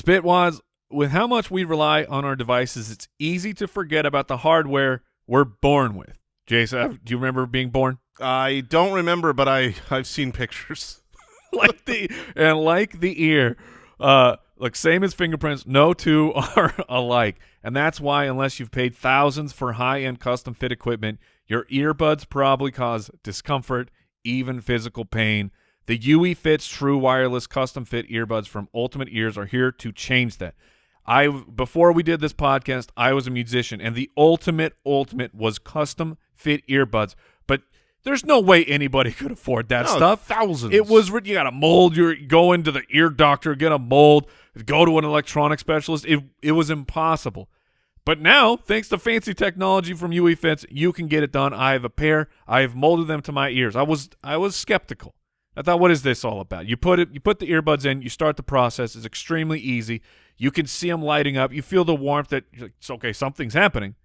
Spitwads, with how much we rely on our devices, it's easy to forget about the hardware we're born with. Jason, do you remember being born? I don't remember, but I've seen pictures. like the ear, like same as fingerprints, no two are alike. And that's why, unless you've paid thousands for high-end custom-fit equipment, your earbuds probably cause discomfort, even physical pain. The UE Fits True Wireless Custom-Fit Earbuds from Ultimate Ears are here to change that. Before we did this podcast, I was a musician, and the ultimate was custom-fit earbuds. But there's no way anybody could afford that stuff. Thousands. It was, you got a mold. You go into the ear doctor, get a mold, go to an electronic specialist. It was impossible. But now, thanks to fancy technology from UE Fits, you can get it done. I have a pair. I have molded them to my ears. I was skeptical. I thought, what is this all about? You put the earbuds in, you start the process. It's extremely easy. You can see them lighting up. You feel the warmth that it's okay, something's happening.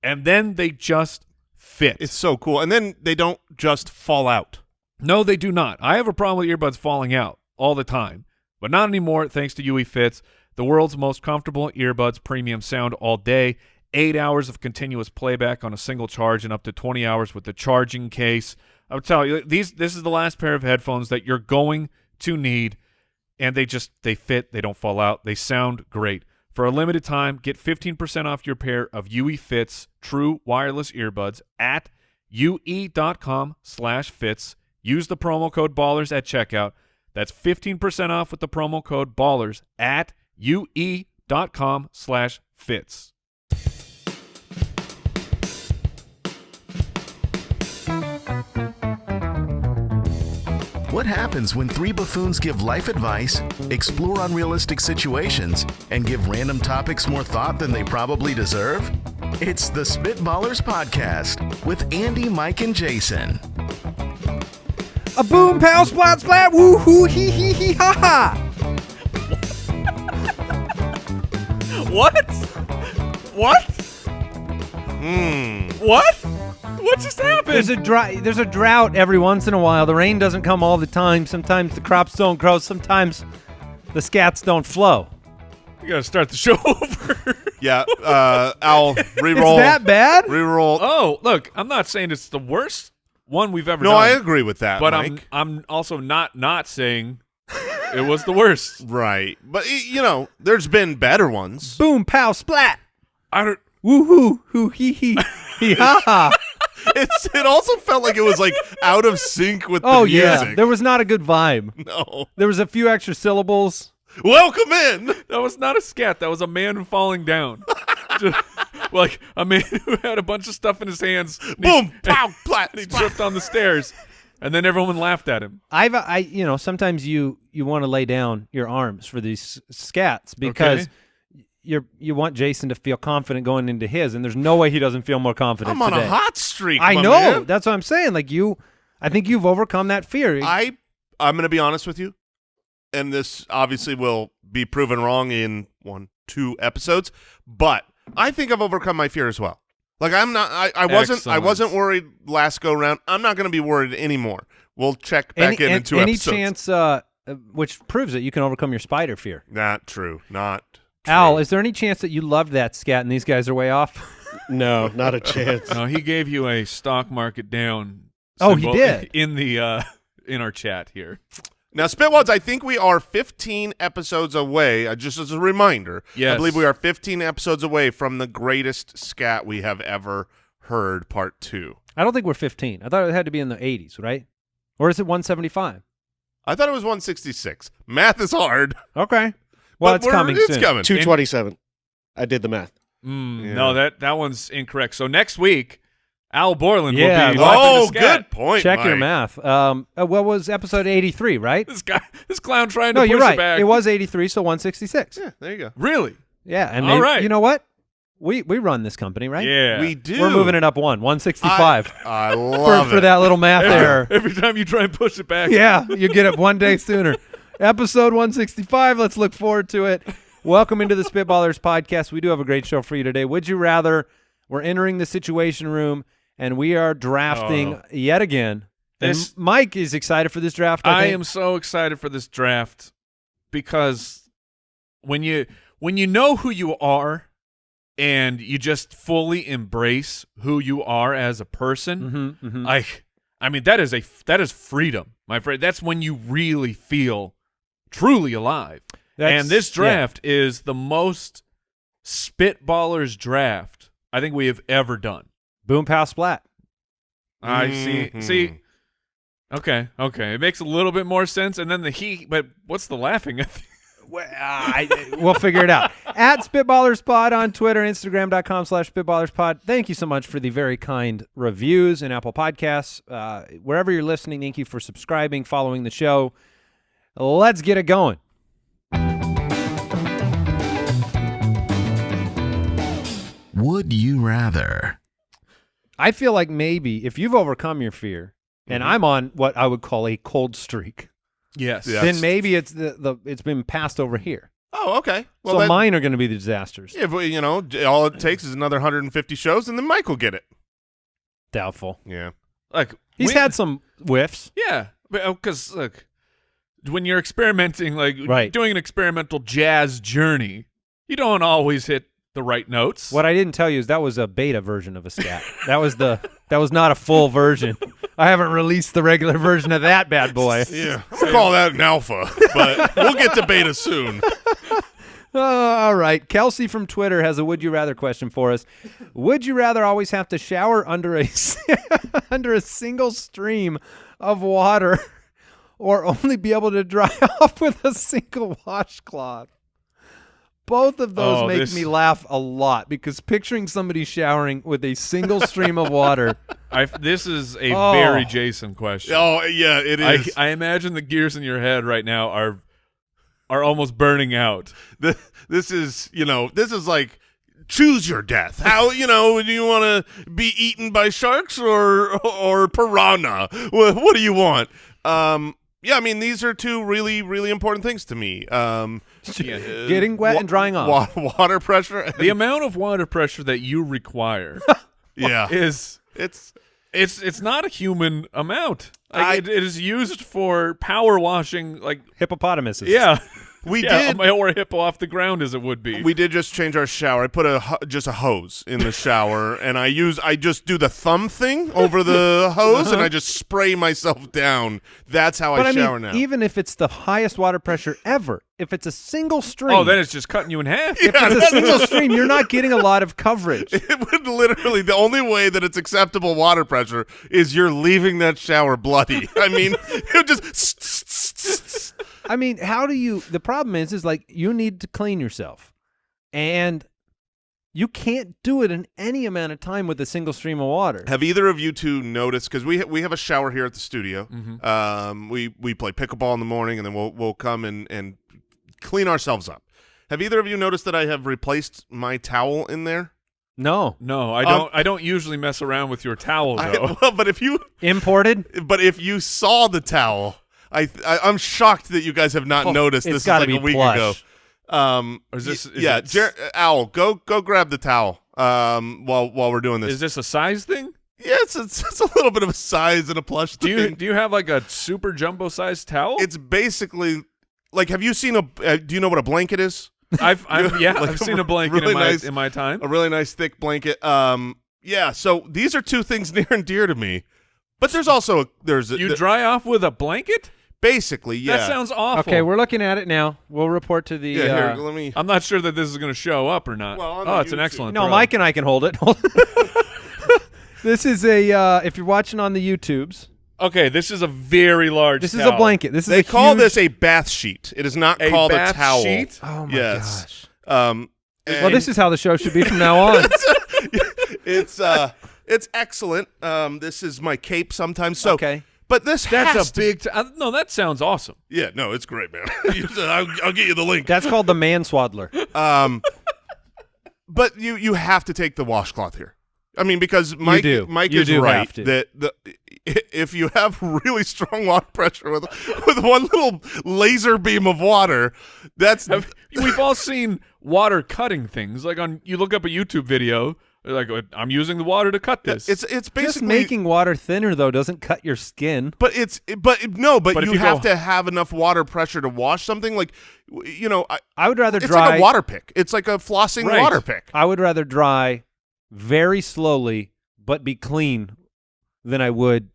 And then they just fit. It's so cool. And then they don't just fall out. No, they do not. I have a problem with earbuds falling out all the time, but not anymore thanks to UE Fits, the world's most comfortable earbuds, premium sound all day, 8 hours of continuous playback on a single charge, and up to 20 hours with the charging case. I would tell you, this is the last pair of headphones that you're going to need, and they fit, they don't fall out, they sound great. For a limited time, get 15% off your pair of UE Fits True Wireless Earbuds at ue.com/fits. Use the promo code BALLERS at checkout. That's 15% off with the promo code BALLERS at ue.com/fits. What happens when three buffoons give life advice, explore unrealistic situations, and give random topics more thought than they probably deserve? It's the Spitballers Podcast with Andy, Mike, and Jason. A boom, pow, splat, splat, woo, hoo, hee, hee, hee, ha, ha. What? What? What? What just happened? There's a drought every once in a while. The rain doesn't come all the time. Sometimes the crops don't grow. Sometimes the scats don't flow. We gotta start the show over. Yeah, Al, re-roll. It's that bad? Re-roll. Oh, look, I'm not saying it's the worst one we've ever done. No, I agree with that, but Mike. I'm also not saying it was the worst. Right. But, there's been better ones. Boom, pow, splat. I don't. Woo, hoo, hoo, hee, hee, hee, ha, ha. It also felt like it was like out of sync with the music. Yeah, there was not a good vibe. No. There was a few extra syllables. Welcome in. That was not a scat. That was a man falling down. Like a man who had a bunch of stuff in his hands. Boom, pow, plat. He tripped on the stairs, and then everyone laughed at him. Sometimes you want to lay down your arms for these scats because you want Jason to feel confident going into his, and there's no way he doesn't feel more confident. I'm on today. a hot streak. I my know. man. That's what I'm saying. I think you've overcome that fear. I'm going to be honest with you, and this obviously will be proven wrong in 1-2 episodes, but I think I've overcome my fear as well. Like I wasn't worried last go round. I'm not going to be worried anymore. We'll check back in 2 episodes. Any chance, which proves that you can overcome your spider fear. Not true. Not true. Al, is there any chance that you loved that scat and these guys are way off? No, not a chance. No, he gave you a stock market down. Oh, he did? In our chat here. Now, Spitwads, I think we are 15 episodes away, just as a reminder. Yes. I believe we are 15 episodes away from the greatest scat we have ever heard, part 2. I don't think we're 15. I thought it had to be in the 80s, right? Or is it 175? I thought it was 166. Math is hard. Okay. Well, it's coming soon. It's coming. 227. I did the math. Yeah. No, that one's incorrect. So next week, Al Borland will be. Oh, good point. Check Mike. your math. What was episode 83, right? This clown trying to No, push you're it right. back. It was 83, so 166. Yeah, there you go. Really? Yeah, and All right. You know what? We run this company, right? Yeah, We do. We're moving it up 165. I love for that little math error. Every time you try and push it back. Yeah, you get it one day sooner. Episode 165. Let's look forward to it. Welcome into the Spitballers podcast. We do have a great show for you today. Would you rather? We're entering the Situation Room, and we are drafting yet again. And Mike is excited for this draft. I think. am so excited for this draft because when you know who you are and you just fully embrace who you are as a person, I mean that is freedom, my friend. That's when you really feel truly alive. And this draft is the most Spitballers draft I think we have ever done. Boom, pow, splat. I see. Okay. It makes a little bit more sense. And then but what's the laughing at? We'll figure it out. At SpitballersPod on Twitter, Instagram.com/SpitballersPod. Thank you so much for the very kind reviews in Apple Podcasts. Wherever you're listening, thank you for subscribing, following the show. Let's get it going. Would you rather? I feel like maybe if you've overcome your fear, and I'm on what I would call a cold streak, Yes. then maybe it's it's been passed over here. Oh, okay. Well, So then, mine are going to be the disasters. yeah, but, all it takes is another 150 shows, and then Mike will get it. Doubtful. Yeah. Like He's had some whiffs. Yeah, because look, when you're experimenting, like Right. doing an experimental jazz journey, you don't always hit the right notes. What I didn't tell you is that was a beta version of a scat. that was not a full version. I haven't released the regular version of that bad boy. Yeah. I'm going to call that an alpha, but we'll get to beta soon. All right. Kelsey from Twitter has a would you rather question for us. Would you rather always have to shower under a under a single stream of water or only be able to dry off with a single washcloth? Both of those make me laugh a lot because picturing somebody showering with a single stream of water. This is a very Jason question. Oh, yeah, it is. I imagine the gears in your head right now are almost burning out. This is like choose your death. How, do you want to be eaten by sharks or piranha? What do you want? Yeah, I mean, these are two really, really important things to me. Getting wet and drying off. Water pressure. The amount of water pressure that you require Yeah. it's not a human amount. Like, it is used for power washing, like Hippopotamuses. yeah. We Yeah, did. or a hippo off the ground as it would be. We did just change our shower. I put just a hose in the shower, and I just do the thumb thing over the hose, and I just spray myself down. That's how I shower now. Even if it's the highest water pressure ever, if it's a single stream, Oh, then it's just cutting you in half. if it's a single stream, you're not getting a lot of coverage. It would literally, the only way that it's acceptable water pressure is you're leaving that shower bloody. I mean, it would just. I mean, how do you? The problem is like you need to clean yourself, and you can't do it in any amount of time with a single stream of water. Have either of you two noticed? Because we have a shower here at the studio. Mm-hmm. We play pickleball in the morning, and then we'll come and clean ourselves up. Have either of you noticed that I have replaced my towel in there? No, I don't. I don't usually mess around with your towel though. But if you saw the towel. I'm shocked that you guys have not noticed. It's This is gotta like be a week plush. ago. Or is this? Is Yeah, it- Owl, go grab the towel. While we're doing this. Is this a size thing? Yeah, it's a little bit of a size and a plush thing. Do you have like a super jumbo sized towel? It's basically like, have you seen do you know what a blanket is? I've Like seen a blanket really in my time. A really nice thick blanket. Yeah. So these are two things near and dear to me. But there's also You dry off with a blanket? basically, yeah. That sounds awful. Okay, we're looking at it now. We'll report to the. Yeah, here, let me. I'm not sure that this is going to show up or not. Well, on oh, the it's an YouTube. excellent. No, throw. Mike and I can hold it. This is a. If you're watching on the YouTubes, Okay, this is a very large. this is towel. a blanket. This is They a call huge- this a bath sheet. It is not A called bath a towel. sheet? Oh my Yes. gosh. Well, and this is how the show should be from now on. it's excellent. This is my cape sometimes. So, Okay. but this That's has a to- big. No, that sounds awesome. Yeah, no, it's great, man. I'll get you the link. That's called the man swaddler. But you have to take the washcloth here. I mean, because Mike do. Mike You is do right have to. that if you have really strong water pressure with one little laser beam of water, that's We've all seen water cutting things. Like you look up a YouTube video Like, I'm using the water to cut this. It's basically Just making water thinner though doesn't cut your skin. But But you if have to have enough water pressure to wash something. Like, I would rather it's dry. like a water pick. It's like a flossing Right. water pick. I would rather dry very slowly but be clean than I would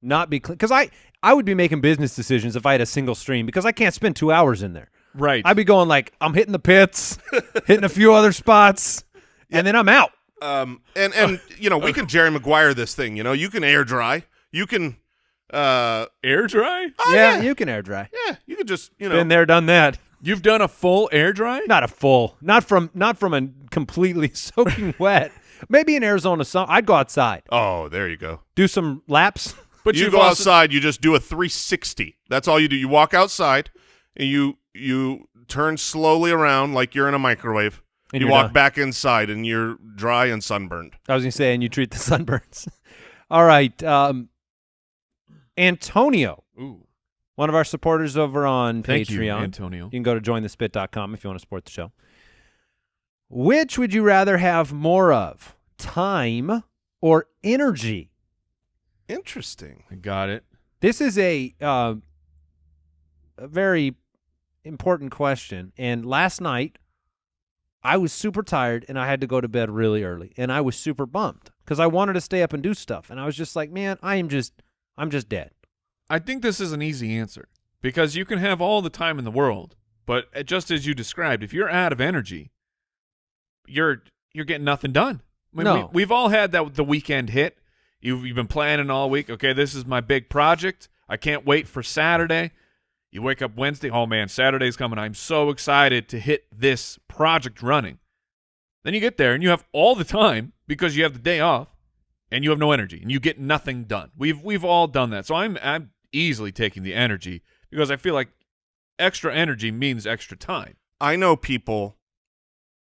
not be clean. Because I would be making business decisions if I had a single stream because I can't spend 2 hours in there. right. I'd be going like, I'm hitting the pits, hitting a few other spots, and then I'm out. And we can Jerry Maguire this thing. You can air dry. You can air dry? Yeah, you can air dry. you can just Been there, done that. You've done a full air dry? Not a full, not from a completely soaking wet. Maybe in Arizona, I'd go outside, Oh, there you go. do some laps. But You you've go also- outside. You just do a 360. That's all you do. You walk outside and you turn slowly around like you're in a microwave. And You you're walk done. back inside and you're dry and sunburned. I was going to say, and you treat the sunburns. All right. Antonio, Ooh. one of our supporters over on Thank Patreon. you, Antonio. You can go to jointhespit.com if you want to support the show. Which would you rather have more of, time or energy? Interesting. I got it. This is a very important question. And last night, I was super tired, and I had to go to bed really early. And I was super bummed because I wanted to stay up and do stuff. And I was just like, man, I'm just dead. I think this is an easy answer because you can have all the time in the world, but just as you described, if you're out of energy, you're getting nothing done. I mean, No. we've all had that with the weekend hit. You've been planning all week. Okay, this is my big project. I can't wait for Saturday. You wake up Wednesday. Oh, man, Saturday's coming. I'm so excited to hit this project running. Then you get there, and you have all the time because you have the day off, and you have no energy, and you get nothing done. We've all done that. So I'm easily taking the energy because I feel like extra energy means extra time. I know people,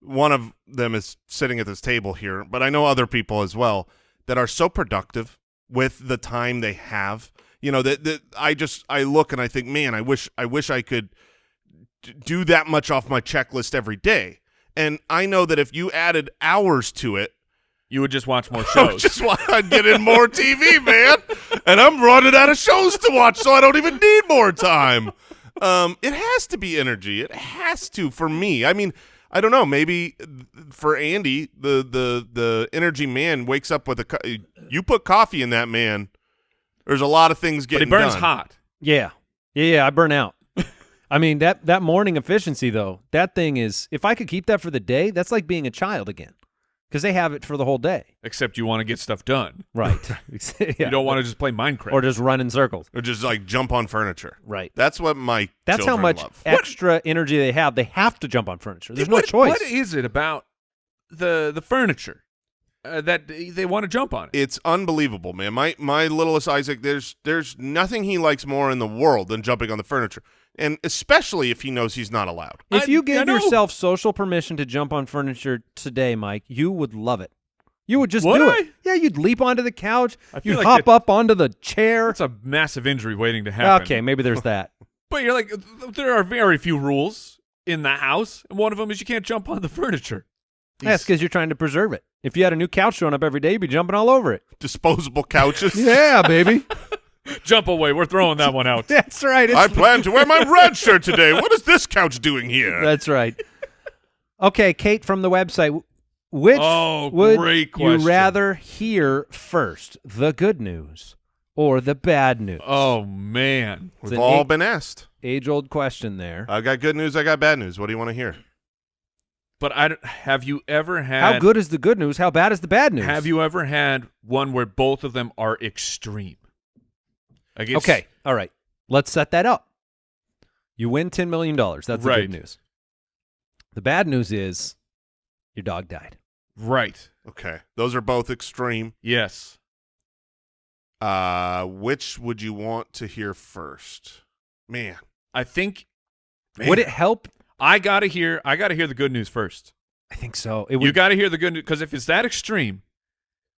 one of them is sitting at this table here, but I know other people as well that are so productive with the time they have. That I look and I think, man, I wish I could do that much off my checklist every day. And I know that if you added hours to it, You would just watch more shows. just why I'd get in more TV, man. And I'm running out of shows to watch, so I don't even need more time. It has to be energy. It has to for me. I mean, I don't know. Maybe for Andy, the energy man wakes up with you put coffee in that man. There's a lot of things But getting it burns done. hot. Yeah, I burn out. I mean, that morning efficiency, though, that thing is, if I could keep that for the day, that's like being a child again because they have it for the whole day. Except you want to get stuff done. Right. Yeah. You don't want to just play Minecraft. Or just run in circles. Or just like jump on furniture. Right. That's what my That's how children much love. extra energy they have. They have to jump on furniture. There's no choice. What is it about the furniture that they want to jump on it? It's unbelievable, man. My littlest Isaac, there's nothing he likes more in the world than jumping on the furniture, and especially if he knows he's not allowed. If you gave know. yourself social permission to jump on furniture today, Mike, you would love it. You would just Would do I? it. Yeah, you'd leap onto the couch. I feel You'd like hop that- up onto the chair. That's a massive injury waiting to happen. Okay, maybe there's that. But you're like, there are very few rules in the house, and one of them is you can't jump on the furniture. That's because you're trying to preserve it. If you had a new couch showing up every day, you'd be jumping all over it. Disposable couches. Yeah, baby. Jump away. We're throwing that one out. That's right. I plan to wear my red shirt today. What is this couch doing here? That's right. Okay, Kate from the website. Which Oh, would great you question. rather hear first, the good news or the bad news? Oh, man. It's We've an all been asked. age-old question there. I got good news. I got bad news. What do you want to hear? But have you ever had... How good is the good news? How bad is the bad news? Have you ever had one where both of them are extreme? Like it's- Okay, all right. Let's set that up. You win $10 million. That's the Right. good news. The bad news is your dog died. Right. Okay. Those are both extreme. Yes. Which would you want to hear first? Man. I think... Would it help? I gotta hear the good news first. I think so. It You would. got to hear the good news because if it's that extreme,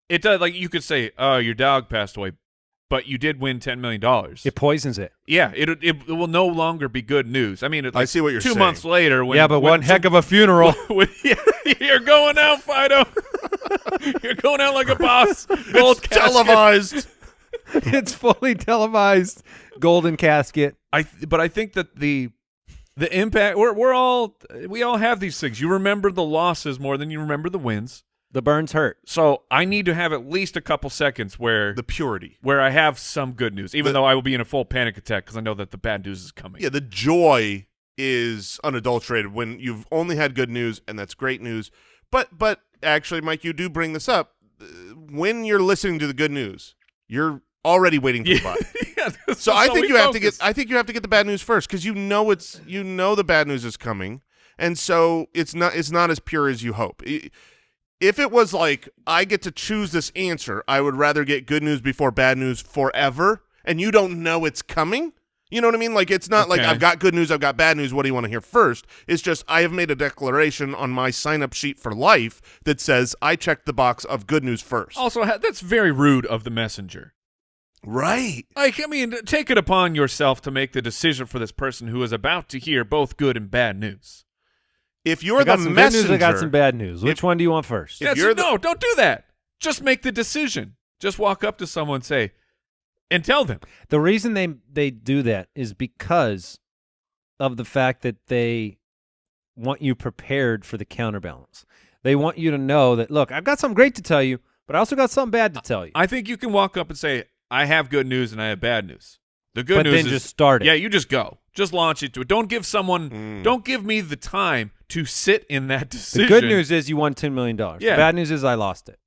it does. Like you could say, "Oh, your dog passed away," but you did win $10 million. It poisons it. Yeah, it will no longer be good news. I mean, I see what you're 2 saying. months later, when Yeah, but one heck of a funeral. when you're going out, Fido. You're going out like a boss. Gold casket. Televised. It's fully televised. Golden casket. But I think that the impact. We all have these things. You remember the losses more than you remember the wins. The burns hurt. So I need to have at least a couple seconds where The purity. where I have some good news, even though I will be in a full panic attack because I know that the bad news is coming. Yeah, the joy is unadulterated when you've only had good news, and that's great news. But actually, Mike, you do bring this up. When you're listening to the good news, you're already waiting for the bot. Yeah, So I think we you have to focus. get. I think you have to get the bad news first because you know the bad news is coming, and so it's not as pure as you hope. If it was like I get to choose this answer, I would rather get good news before bad news forever, and you don't know it's coming. You know what I mean? Like, it's not like I've got good news, I've got bad news. What do you want to hear first? It's just I have made a declaration on my sign-up sheet for life that says I checked the box of good news first. Also, that's very rude of the messenger. Right. Like, I mean, take it upon yourself to make the decision for this person who is about to hear both good and bad news. If you're I got the some messenger, good news, I got some bad news. Which one do you want first? If you're the- No, don't do that. Just make the decision. Just walk up to someone and say, and tell them. The reason they do that is because of the fact that they want you prepared for the counterbalance. They want you to know that, look, I've got something great to tell you, but I also got something bad to tell you. I think you can walk up and say, I have good news and I have bad news. The good But news then is just start it. Yeah, you just go. Just launch into it. Don't give don't give me the time to sit in that decision. The good news is you won $10 million. Yeah. The bad news is I lost it.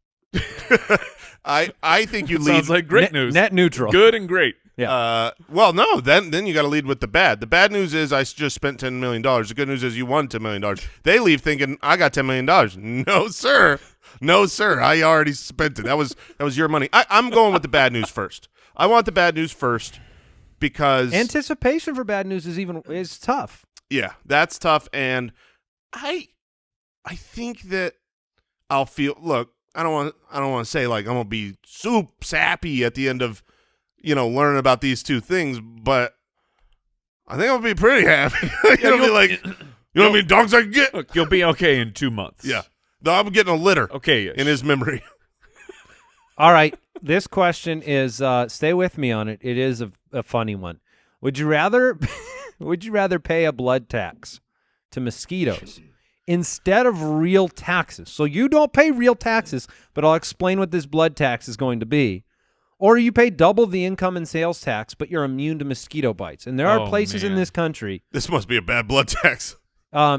I think you lead. Sounds like great news. Net neutral. Good and great. Yeah. Well, no, then you got to lead with the bad. The bad news is I just spent $10 million. The good news is you won $10 million. They leave thinking I got $10 million. No, sir. No, sir. I already spent it. That was your money. I'm going with the bad news first. I want the bad news first because Anticipation for bad news is tough. yeah, that's tough. And I think that I'll feel. Look, I don't want to say like I'm gonna be soup sappy at the end of learning about these two things, but I think I'll be pretty happy. You'll be like, you know what I mean? Dogs I can get. Look, you'll be okay in 2 months. Yeah, no, I'm getting a litter. Okay. In his memory. All right. This question is stay with me on it. It is a funny one. Would you rather pay a blood tax to mosquitoes instead of real taxes? So you don't pay real taxes, but I'll explain what this blood tax is going to be. Or you pay double the income and sales tax, but you're immune to mosquito bites. And there are places in this country. This must be a bad blood tax.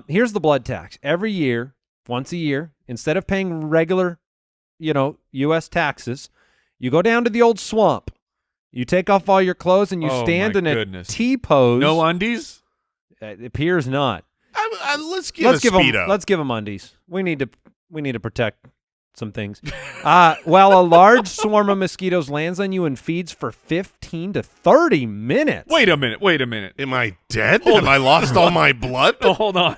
Here's the blood tax. Every year, once a year, instead of paying regular, U.S. taxes, you go down to the old swamp. You take off all your clothes and you stand in a T-pose. No undies? It appears not. Let's give a Speedo. Let's give them undies. We need to protect some things. While a large swarm of mosquitoes lands on you and feeds for 15 to 30 minutes. Wait a minute. Am I dead? Have I lost all my blood? Oh, hold on.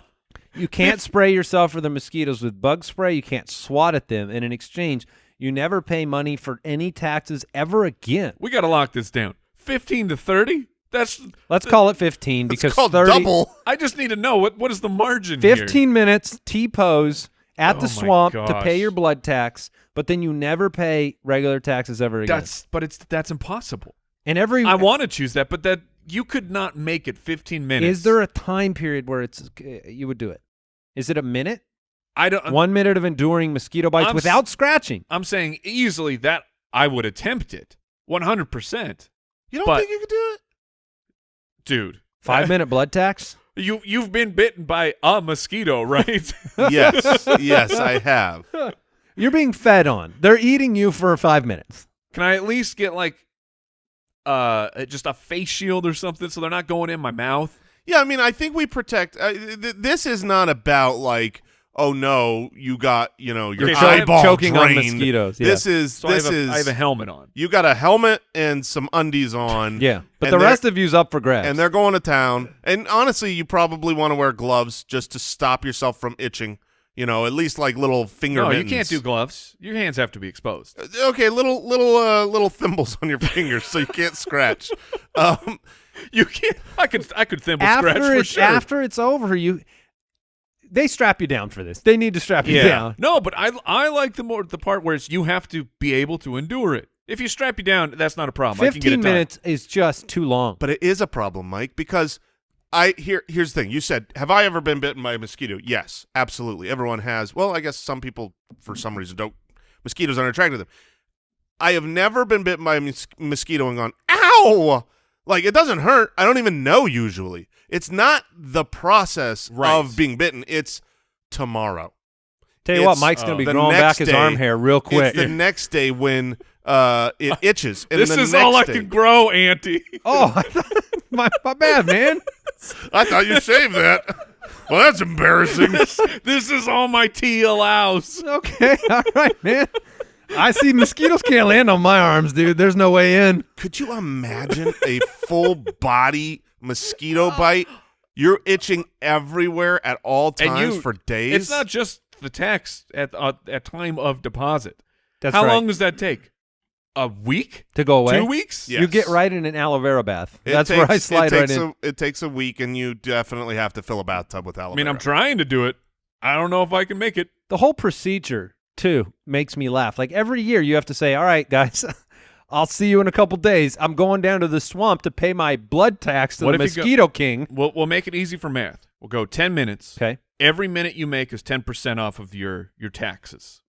You can't spray yourself or the mosquitoes with bug spray. You can't swat at them. And in exchange, you never pay money for any taxes ever again. We got to lock this down. 15 to 30? Let's call it 15 because It's called 30, double. I just need to know what is the margin 15 minutes T-pose at Oh the my swamp to gosh. pay your blood tax, but then you never pay regular taxes ever again. That's impossible. And every I want to choose that, but that you could not make it 15 minutes. Is there a time period where you would do it? Is it a minute? I don't. 1 minute of enduring mosquito bites without scratching. I'm saying easily that I would attempt it 100%. You don't think you could do it? Dude. 5 minute blood tax? You've been bitten by a mosquito, right? Yes, I have. You're being fed on. They're eating you for 5 minutes. Can I at least get like just a face shield or something so they're not going in my mouth? Yeah, I mean, I think we protect. This is not about like, oh no, you got your eyeball choking drained. on mosquitoes. Yeah. This is So I have a helmet on. You got a helmet and some undies on. Yeah, but and the rest of you's up for grabs. and they're going to town. And honestly, you probably want to wear gloves just to stop yourself from itching. At least like little finger No, mittens. you can't do gloves. Your hands have to be exposed. Okay, little thimbles on your fingers so you can't scratch. You can't. I could thimble scratch for sure. After it's over, they strap you down for this. They need to strap you down. No, but I like the part where you have to be able to endure it. If you strap you down, that's not a problem. 15 minutes is just too long. But it is a problem, Mike, because here's the thing. You said, have I ever been bitten by a mosquito? Yes, absolutely. Everyone has. Well, I guess some people, for some reason, don't. Mosquitoes aren't attracted to them. I have never been bitten by a mosquito and gone, ow! Like, it doesn't hurt. I don't even know usually. It's not the process of being bitten. It's tomorrow. Tell you what, Mike's going to be growing back his arm hair real quick. It's the next day when it itches. And this is all I can grow, Auntie. Oh, my bad, man. I thought you saved that. Well, that's embarrassing. This is all my tea allows. Okay, all right, man. I see mosquitoes can't land on my arms, dude. There's no way in. Could you imagine a full body mosquito bite? You're itching everywhere at all times for days. It's not just the tax at time of deposit. That's How right. long does that take? A week to go away? 2 weeks? Yes. You get right in an aloe vera bath. That's where I slide right in. It takes a week, and you definitely have to fill a bathtub with aloe vera. I mean, I'm trying to do it. I don't know if I can make it. The whole procedure, too, makes me laugh. Like every year you have to say, all right, guys, I'll see you in a couple days. I'm going down to the swamp to pay my blood tax to the Mosquito King. We'll make it easy for math. We'll go 10 minutes. Okay. Every minute you make is 10% off of your taxes.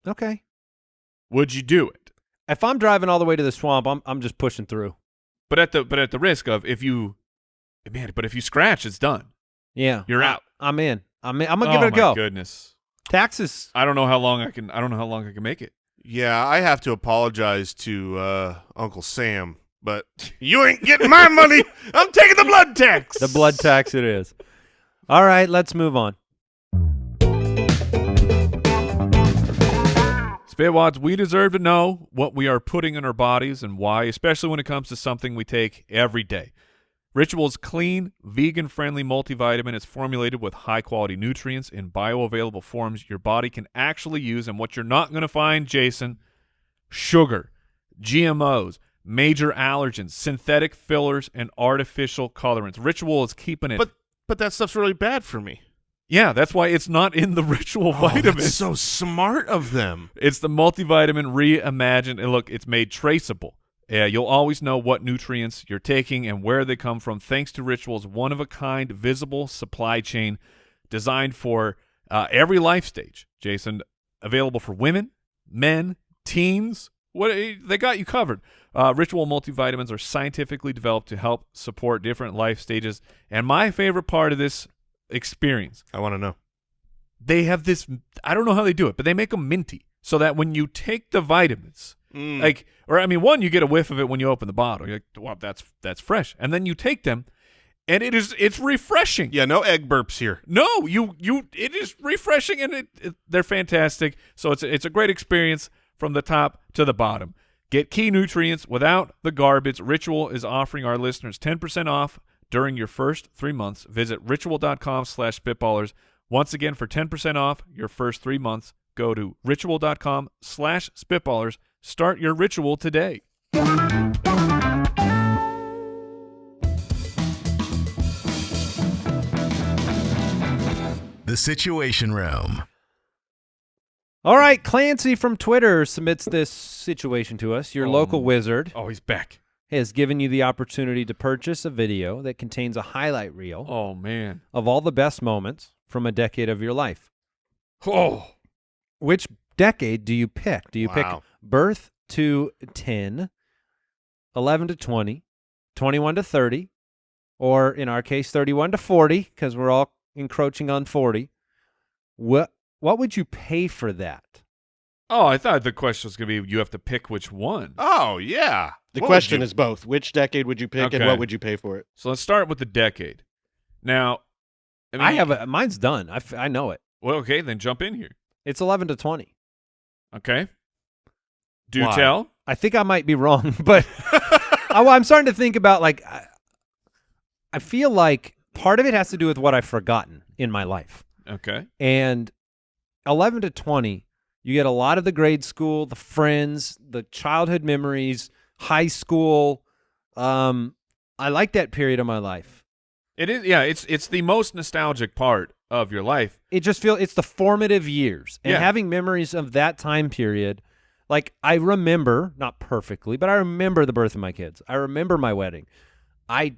Okay. Would you do it? If I'm driving all the way to the swamp, I'm just pushing through. But at the risk of if you scratch, it's done. Yeah. You're out. I'm in. I'm gonna give it a go. Oh my goodness. Taxes. I don't know how long I can make it. Yeah, I have to apologize to Uncle Sam, but you ain't getting my money. I'm taking the blood tax. The blood tax it is. All right, let's move on. Spitwads, we deserve to know what we are putting in our bodies and why, especially when it comes to something we take every day. Ritual's clean, vegan-friendly multivitamin is formulated with high-quality nutrients in bioavailable forms your body can actually use. And what you're not going to find, Jason, sugar, GMOs, major allergens, synthetic fillers, and artificial colorants. Ritual is keeping it. But that stuff's really bad for me. Yeah, that's why it's not in the Ritual vitamins. That's so smart of them. It's the multivitamin reimagined, and look, it's made traceable. Yeah, you'll always know what nutrients you're taking and where they come from thanks to Ritual's one-of-a-kind visible supply chain designed for every life stage. Jason, available for women, men, teens. They got you covered. Ritual multivitamins are scientifically developed to help support different life stages. And my favorite part of this experience, I want to know. They have this, I don't know how they do it, but they make them minty so that when you take the vitamins, one, you get a whiff of it when you open the bottle. You're like, wow, that's fresh. And then you take them, and it's refreshing. Yeah, no egg burps here. No, it is refreshing, and they're fantastic. So it's a great experience from the top to the bottom. Get key nutrients without the garbage. Ritual is offering our listeners 10% off during your first 3 months. Visit ritual.com/spitballers. Once again, for 10% off your first 3 months, go to ritual.com/spitballers. Start your ritual today. The Situation Room. All right, Clancy from Twitter submits this situation to us. Your local wizard Oh, he's back. has given you the opportunity to purchase a video that contains a highlight reel Oh, man. of all the best moments from a decade of your life. Oh. Which decade do you pick? Do you pick Wow. birth to 10, 11 to 20, 21 to 30, or in our case, 31 to 40, because we're all encroaching on 40? What would you pay for that? Oh, I thought the question was going to be you have to pick which one. Oh, yeah. The What question would you- is both. Which decade would you pick Okay. and what would you pay for it? So let's start with the decade. Now, I have mine's done. I know it. Well, okay, then jump in here. It's 11 to 20. Okay. Do Why? tell. I think I might be wrong, but I'm starting to think about, like, I feel like part of it has to do with what I've forgotten in my life. Okay. And 11 to 20, you get a lot of the grade school, the friends, the childhood memories, high school. I like that period of my life. It is, yeah, it's the most nostalgic part of your life. It just feels it's the formative years, and Yeah. having memories of that time period. Like I remember, not perfectly, but I remember the birth of my kids. I remember my wedding. I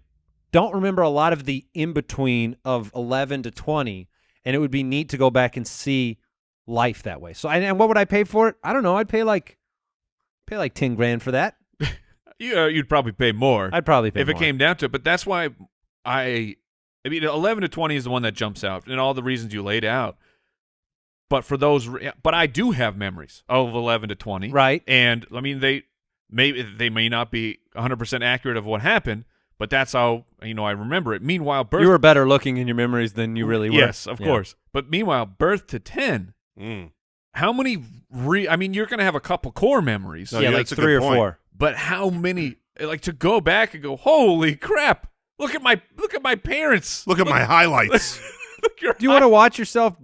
don't remember a lot of the in between of 11 to 20, and it would be neat to go back and see life that way. So, and what would I pay for it? I don't know. I'd pay like 10 grand for that. You'd probably pay more. I'd probably pay if more. it came down to it. But that's why I mean, 11 to 20 is the one that jumps out, and all the reasons you laid out. But for those, but I do have memories of 11 to 20, Right. And I mean, they may not be 100% accurate of what happened, but that's how I remember it. Meanwhile, birth You were better looking in your memories than you really were. yes, of Yeah. course. But meanwhile, birth to 10. How many? I mean, you're gonna have a couple core memories. No, Yeah, yeah, like that's a 3 or good point. 4. But how many? Like to go back and go, holy crap! Look at my parents. Look at my highlights. Do you want to watch yourself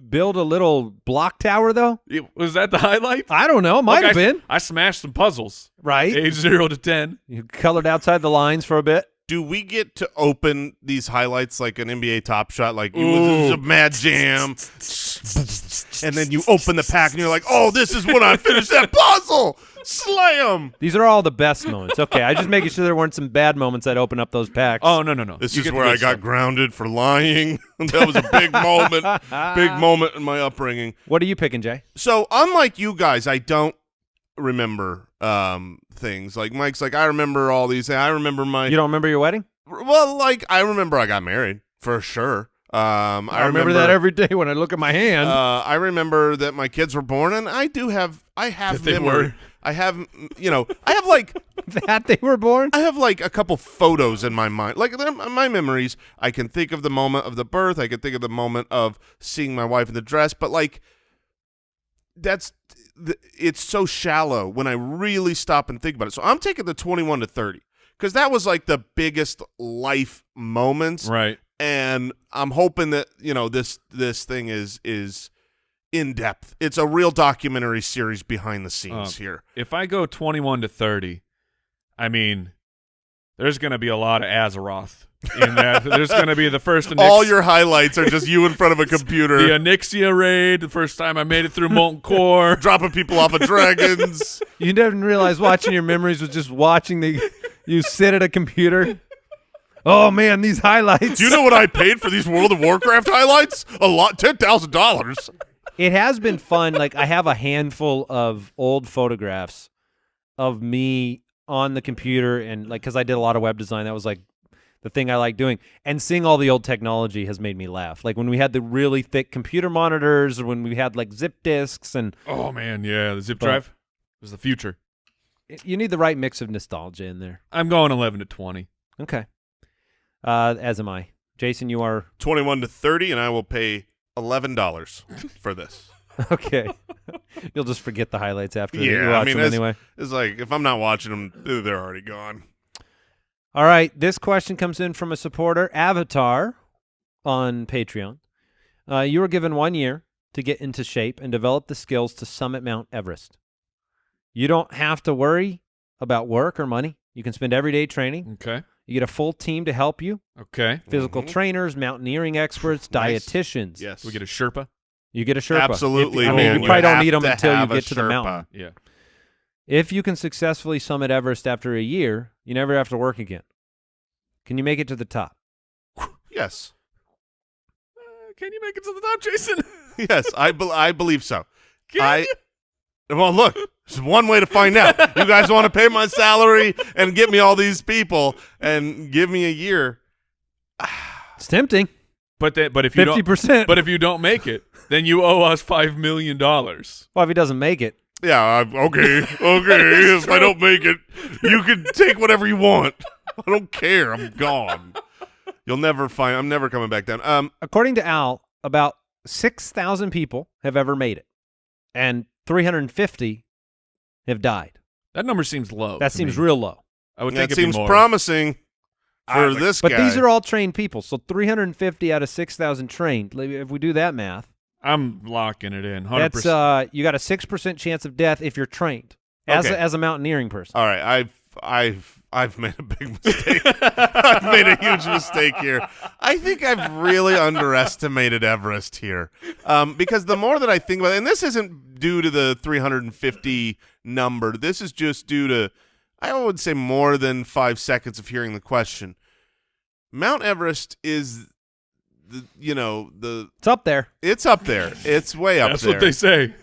build a little block tower, though? Was that the highlight? I don't know. Might have been. I smashed some puzzles. Right. Age 0 to 10. You colored outside the lines for a bit. Do we get to open these highlights like an NBA Top Shot, like it Ooh. was a mad jam, and then you open the pack and you're like, oh, this is when I finished that puzzle. Slam. These are all the best moments. Okay, I just making sure there weren't some bad moments that open up those packs. Oh no. This You is get the where good I got stuff. grounded for lying. That was a big moment. Big moment in my upbringing. What are you picking, Jay? So unlike you guys, I don't remember things. Like Mike's like, I remember all these. I remember my You don't remember your wedding? well, like I remember I got married for sure. I remember that every day when I look at my hand. I remember that my kids were born, and I have they memory. were. I have like that they were born? I have like a couple photos in my mind. Like my memories, I can think of the moment of the birth. I can think of the moment of seeing my wife in the dress. But like, it's so shallow when I really stop and think about it. So I'm taking the 21 to 30 because that was like the biggest life moments. Right. And I'm hoping that this thing is in depth. It's a real documentary series behind the scenes here. If I go 21 to 30, I mean, there's going to be a lot of Azeroth in that. There's going to be the first All your highlights are just you in front of a computer, the Onyxia raid, the first time I made it through Molten Core. dropping people off of dragons. You didn't realize watching your memories was just watching you sit at a computer. Oh man, these highlights. Do you know what I paid for these World of Warcraft highlights? A lot, $10,000. It has been fun. Like I have a handful of old photographs of me on the computer, and like because I did a lot of web design, that was like the thing I like doing. And seeing all the old technology has made me laugh. Like when we had the really thick computer monitors, or when we had like zip disks, and Oh man, yeah, the zip But- drive was the future. you need the right mix of nostalgia in there. I'm going 11 to 20. Okay. As am I. Jason, you are 21 to 30, and I will pay $11 for this. okay. You'll just forget the highlights after you Yeah, watch I mean, them anyway. It's like if I'm not watching them, they're already gone. All right. This question comes in from a supporter, Avatar, on Patreon. You were given 1 year to get into shape and develop the skills to summit Mount Everest. You don't have to worry about work or money. You can spend every day training. Okay. You get a full team to help you. Okay. Physical trainers, mountaineering experts, Nice. dietitians. Yes. We get a Sherpa. You get a Sherpa. Absolutely, I mean, man. you probably don't have need them to until you have a get to the Sherpa. mountain. Yeah. If you can successfully summit Everest after a year, you never have to work again. Can you make it to the top? Yes. Can you make it to the top, Jason? Yes, I believe so. Can you? Well, look, there's one way to find out. You guys want to pay my salary and get me all these people and give me a year. It's tempting. But if you don't, 50%. but if you don't make it, then you owe us $5 million. Well, if he doesn't make it. Yeah, okay. If I don't make it, you can take whatever you want. I don't care. I'm gone. You'll never find. I'm never coming back down. According to Al, about 6,000 people have ever made it, and 350 have died. That number seems low. That to seems me. real low. I would that think it'd seems be more. promising for this But guy. these are all trained people, so 350 out of 6,000 trained. If we do that math, I'm locking it in. 100%. that's you got a 6% chance of death if you're trained Okay. as a mountaineering person. All right, I've made a big mistake. I've made a huge mistake here. I think I've really underestimated Everest here, because the more that I think about it, and this isn't due to the 350 number. This is just due to, I would say, more than 5 seconds of hearing the question. Mount Everest is, it's up there. It's up there. It's way up That's there. what they say.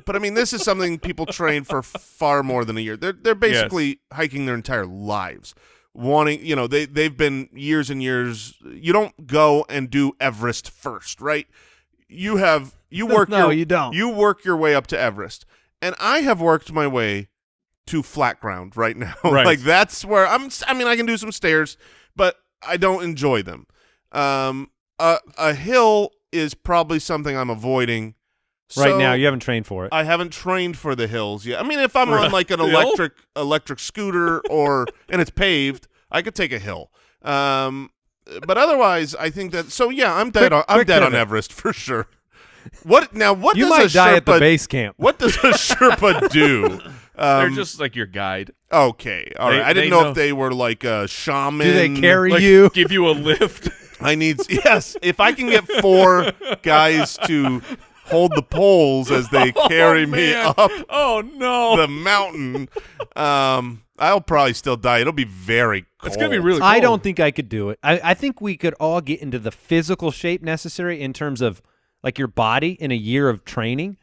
But I mean, this is something people train for far more than a year. They're basically hiking their entire lives, wanting. They've been years and years. You don't go and do Everest first, right? You work. You don't. You work your way up to Everest, and I have worked my way to flat ground right now. Right. Like that's where I can do some stairs, but I don't enjoy them. A hill is probably something I'm avoiding. Right now, you haven't trained for it. I haven't trained for the hills yet. I mean, if I'm on like an electric scooter and it's paved, I could take a hill. But otherwise, I think that. So yeah, I'm dead. I'm dead on Everest for sure. What you does might a die Sherpa, at the base camp. What does a Sherpa do? They're just like your guide. Okay, all right. I didn't know if they were like a shaman. Do they carry Like, you? give you a lift. I need yes. If I can get 4 guys to hold the poles as they carry me man. up Oh no! the mountain, I'll probably still die. It'll be very cold. It's gonna be really cold. I don't think I could do it. I think we could all get into the physical shape necessary in terms of like your body in a year of training,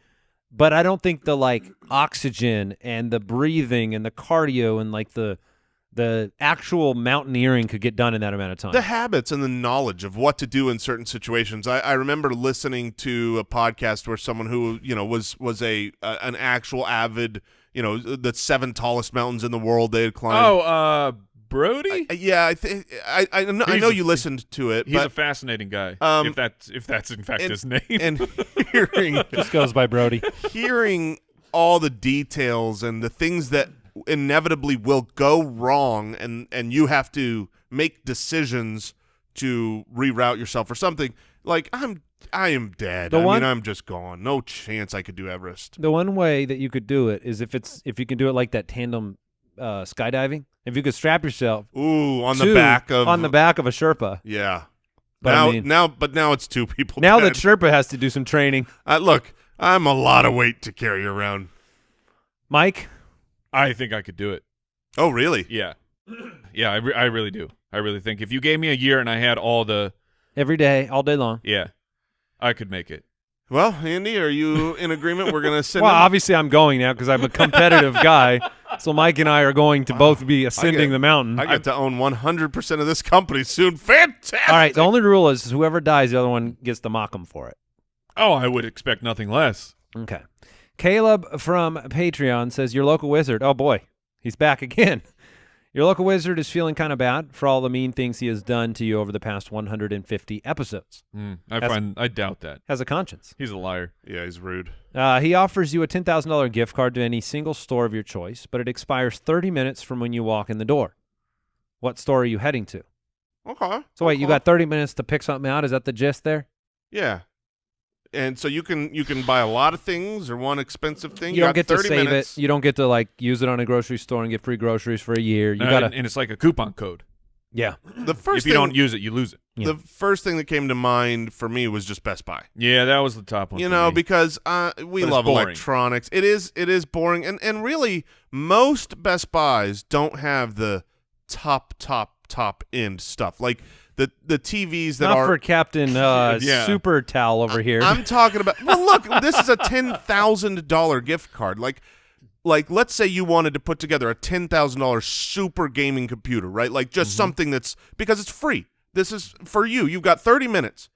but I don't think the like oxygen and the breathing and the cardio and like the actual mountaineering could get done in that amount of time. The habits and the knowledge of what to do in certain situations. I remember listening to a podcast where someone who was an actual avid, the 7 tallest mountains in the world they had climbed. Oh, Brody. I know you listened to it. He's but, a fascinating guy. If that's in fact and, his name. And hearing Just goes by Brody. hearing all the details and the things that inevitably will go wrong, and you have to make decisions to reroute yourself or something. Like I am dead. I'm just gone. No chance I could do Everest. The one way that you could do it is if you can do it like that tandem skydiving. If you could strap yourself on the back of a Sherpa. Yeah. But now it's 2 people. Now dead. the Sherpa has to do some training. Look, I'm a lot of weight to carry around. Mike? I think I could do it. Oh, really? Yeah. Yeah, I really do. I really think if you gave me a year and I had all the Every day, all day long. yeah, I could make it. Well, Andy, are you in agreement? We're going to send Well, him? obviously I'm going now because I'm a competitive guy. So Mike and I are going to both be ascending the mountain. I get to own 100% of this company soon. Fantastic. All right, the only rule is whoever dies, the other one gets to mock him for it. Oh, I would expect nothing less. Okay. Caleb from Patreon says, your local wizard. Oh, boy. He's back again. Your local wizard is feeling kind of bad for all the mean things he has done to you over the past 150 episodes. I doubt that. Has a conscience. He's a liar. Yeah, he's rude. He offers you a $10,000 gift card to any single store of your choice, but it expires 30 minutes from when you walk in the door. What store are you heading to? Okay. So wait, you got 30 minutes to pick something out? Is that the gist there? Yeah. And so you can buy a lot of things or one expensive thing. You don't got get to 30 save minutes. it. You don't get to like use it on a grocery store and get free groceries for a year. You gotta. And it's like a coupon code. Yeah. The first If you don't use it, you lose it. The first thing that came to mind for me was just Best Buy. Yeah, that was the top one. You for know, me. because we But love it's boring. electronics. It is boring, and really most Best Buys don't have the top end stuff. Like the TVs that Not are for Captain Yeah. Super Towel over here. I'm talking about. Well, look, this is a $10,000 gift card. Like, let's say you wanted to put together a $10,000 super gaming computer, right? Like, just something that's because it's free. This is for you. You've got 30 minutes.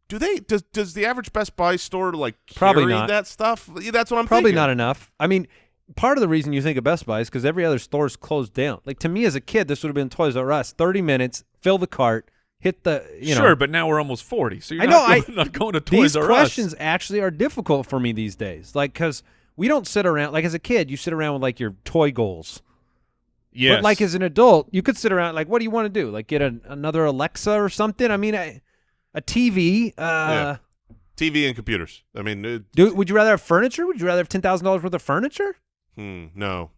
Does the average Best Buy store like Probably carry not. that stuff? Yeah, that's what I'm Probably thinking. not enough. I mean, part of the reason you think of Best Buy is because every other store's closed down. Like to me as a kid, this would have been Toys R Us. 30 minutes, fill the cart, hit the Sure, but now we're almost 40, so you're I know, not going to These Toys R Us. questions actually are difficult for me these days. Like because we don't sit around like as a kid, you sit around with like your toy goals. Yes. But like as an adult, you could sit around like, what do you want to do? Like get another Alexa or something? I mean, a TV. Yeah. TV and computers. I mean, Would you rather have furniture? Would you rather have $10,000 worth of furniture? no.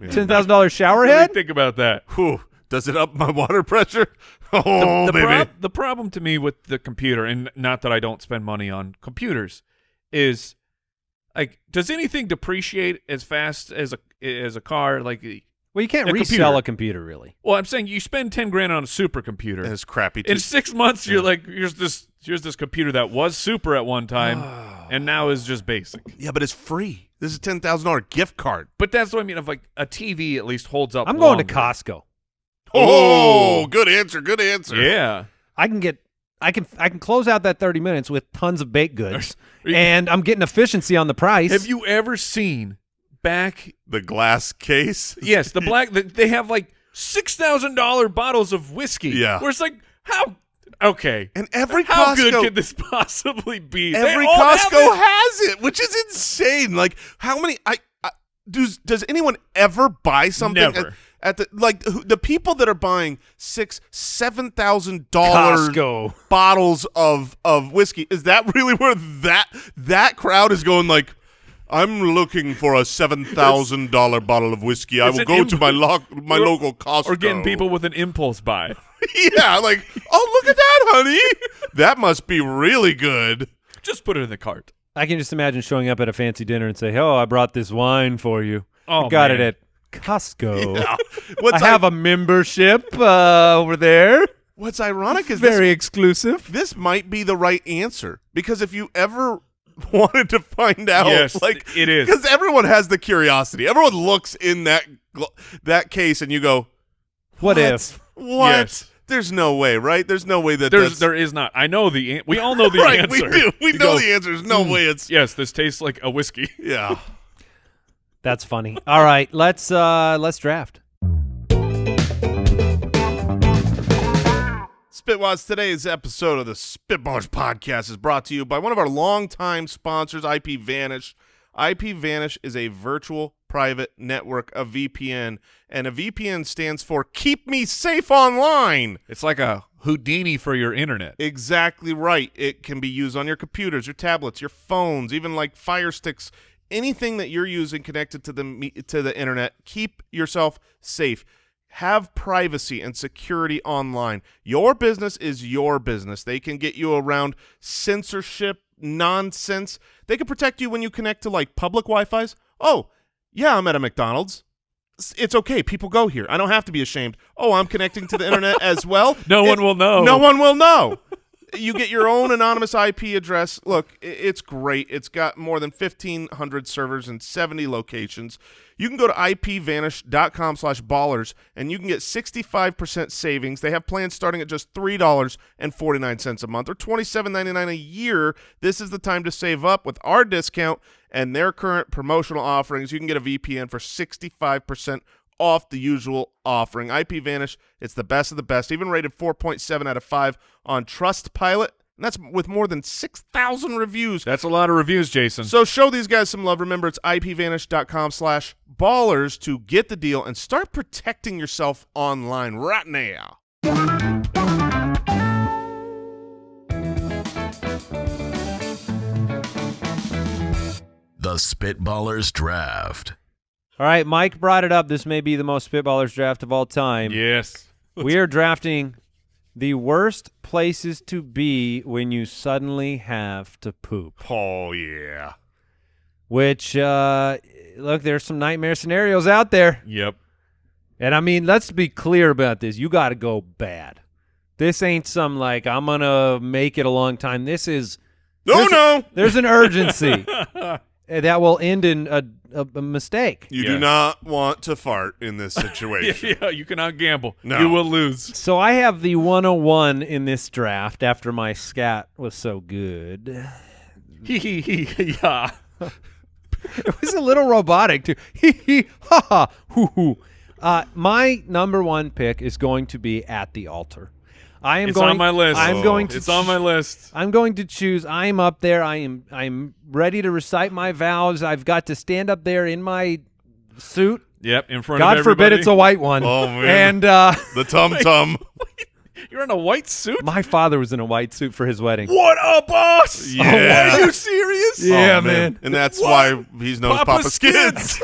$10,000 shower What do you head? think about that? Whew. Does it up my water pressure? Oh, baby. The problem to me with the computer, and not that I don't spend money on computers, is like, does anything depreciate as fast as a car? Like, Well, you can't A resell computer. a computer, really. well, I'm saying you spend $10,000 on a supercomputer. And it's crappy too. In 6 months, you're like, here's this computer that was super at one time, and now is just basic. Yeah, but it's free. This is a $10,000 gift card. But that's what I mean. Of like a TV, at least holds up. I'm going to longer. Costco. Oh, good answer. Good answer. Yeah. I can close out that 30 minutes with tons of baked goods, and I'm getting efficiency on the price. Have you ever seen back? The glass case. Yes, they have like $6,000 bottles of whiskey. Yeah. Where it's like, how? Okay. And every How Costco, good could this possibly be? every They all have Costco it. has it, which is insane. Like, how many? Does anyone ever buy something Never. at the the people that are buying $7,000 Costco. bottles of whiskey? Is that really where that crowd is going? Like, I'm looking for a $7,000 bottle of whiskey. I It's will an go to my Or- local Costco. Or getting people with an impulse buy. Yeah, like, oh, look at that, honey. That must be really good. Just put it in the cart. I can just imagine showing up at a fancy dinner and say, "Oh, I brought this wine for you. Oh, I got man. it at Costco. Yeah. I have a membership over there. What's ironic is Very exclusive." this might be the right answer, because if you ever wanted to find out, Yes, like, it is. because everyone has the curiosity. Everyone looks in that case and you go, What if? What? Yes. There's no way, right? There's no way that There is not. I know we all know the right. answer. We do. We You know go, the answer. There's no way it's Yes, this tastes like a whiskey. yeah. That's funny. All right, let's draft. Spitwads, today's episode of the Spitballers podcast is brought to you by one of our longtime sponsors, IP Vanish. IP Vanish is a virtual private network, a VPN, and a VPN stands for Keep Me Safe Online. It's like a Houdini for your internet. Exactly right. It can be used on your computers, your tablets, your phones, even like Fire Sticks, anything that you're using connected to the internet. Keep yourself safe. Have privacy and security online. Your business is your business. They can get you around censorship nonsense. They can protect you when you connect to like public Wi-Fi's. Oh, yeah, I'm at a McDonald's. It's okay. People go here. I don't have to be ashamed. Oh, I'm connecting to the internet as well. No one will know. No one will know. You get your own anonymous IP address. Look, it's great. It's got more than 1,500 servers in 70 locations. You can go to ipvanish.com/ballers, and you can get 65% savings. They have plans starting at just $3.49 a month or $27.99 a year. This is the time to save up with our discount and their current promotional offerings. You can get a VPN for 65% off the usual offering. IP Vanish, it's the best of the best, even rated 4.7 out of 5 on Trustpilot, and that's with more than 6,000 reviews. That's a lot of reviews, Jason. So show these guys some love. Remember, it's ipvanish.com/ballers to get the deal and start protecting yourself online right now. The Spitballers Draft. All right, Mike brought it up. This may be the most Spitballers draft of all time. yes. We are drafting the worst places to be when you suddenly have to poop. Oh, yeah. Which, look, there's some nightmare scenarios out there. Yep. And, I mean, let's be clear about this. You got to go bad. This ain't some, like, I'm going to make it a long time. This is No. there's an urgency that will end in a mistake. You Yeah. do not want to fart in this situation. Yeah, you cannot gamble. No. You will lose. So I have the 101 in this draft after my scat was so good. Yeah. It was a little robotic, too. Hee hee, ha ha, hoo hoo. My number one pick is going to be At the Altar. It's on my list. I'm going to It's on my list. I'm going to choose. I'm up there. I'm ready to recite my vows. I've got to stand up there in my suit. Yep, in front of God everybody. forbid it's a white one. Oh, man. And The tum-tum. You're in a white suit? my father was in a white suit for his wedding. What a boss! Yeah. Are you serious? Yeah, Oh, man. And that's What? why he's known as Papa Skids.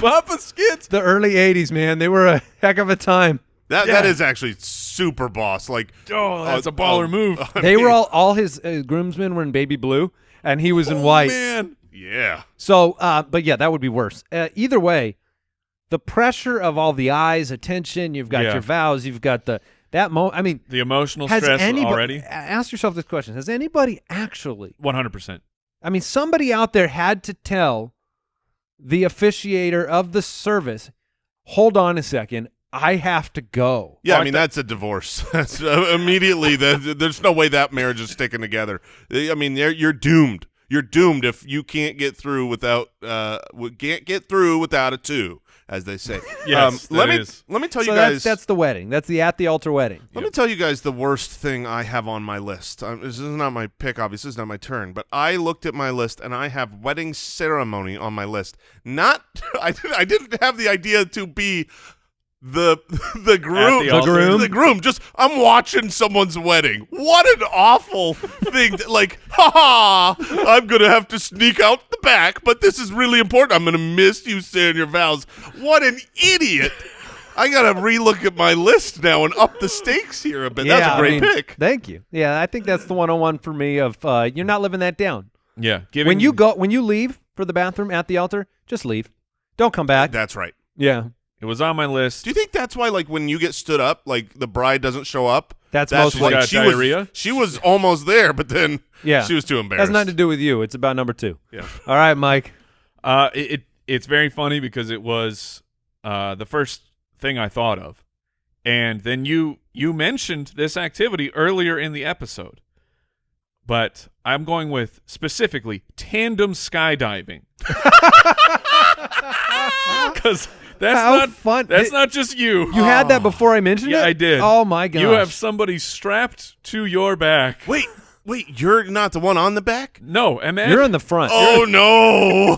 Papa skits. The early 80s, man. They were a heck of a time. That is actually super boss. Like, Oh, that's a baller move. They were all his groomsmen were in baby blue, and he was in white. Man. yeah. So, but yeah, that would be worse. Either way, the pressure of all the eyes, attention, you've got Yeah. your vows, you've got I mean, The emotional has stress anybody, already. ask yourself this question. Has anybody actually, 100%. I mean, somebody out there had to tell the officiator of the service, hold on a second, I have to go. Yeah, I mean, that's a divorce. That's immediately, there's no way that marriage is sticking together. I mean, you're doomed. You're doomed if you can't get through without a two, as they say. Yes, let that me is. let me tell So you guys. that's the wedding. That's the at the altar wedding. Let me tell you guys the worst thing I have on my list. This is not my pick, obviously. This is not my turn. But I looked at my list, and I have wedding ceremony on my list. I didn't have the idea to be the groom. At the altar. The groom. Just, I'm watching someone's wedding. What an awful thing. Like, I'm going to have to sneak out the back, but this is really important. I'm going to miss you saying your vows. What an idiot. I got to relook at my list now and up the stakes here a bit. Yeah, That's a great pick. Thank you. Yeah, I think that's the 101 for me of you're not living that down. Yeah. When you leave for the bathroom at the altar, just leave. Don't come back. That's right. Yeah. It was on my list. Do you think that's why, like, when you get stood up, like, the bride doesn't show up? That's most like got diarrhea? She was almost there, but then Yeah. she was too embarrassed. Has nothing to do with you. It's about number 2. Yeah. All right, Mike. It's very funny because it was the first thing I thought of, and then you mentioned this activity earlier in the episode, but I'm going with specifically tandem skydiving because How fun. That's not just you. You had that before I mentioned it? Yeah, I did. Oh, my gosh. You have somebody strapped to your back. Wait, you're not the one on the back? No, imagine. You're in the front. Oh, no.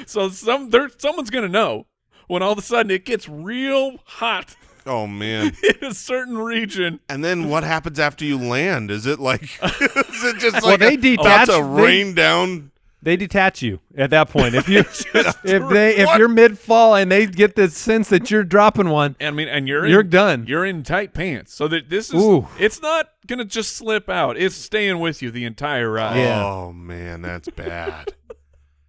So someone's gonna know when all of a sudden it gets real hot Oh, man. in a certain region. And then what happens after you land? Is it like, is it just Well, like they detach- about to rain down? They detach you at that point. If you if you're mid fall and they get the sense that you're dropping one, I mean, and you're done. You're in tight pants, so that this is Ooh. it's not gonna just slip out. It's staying with you the entire ride. Yeah. Oh, man, that's bad.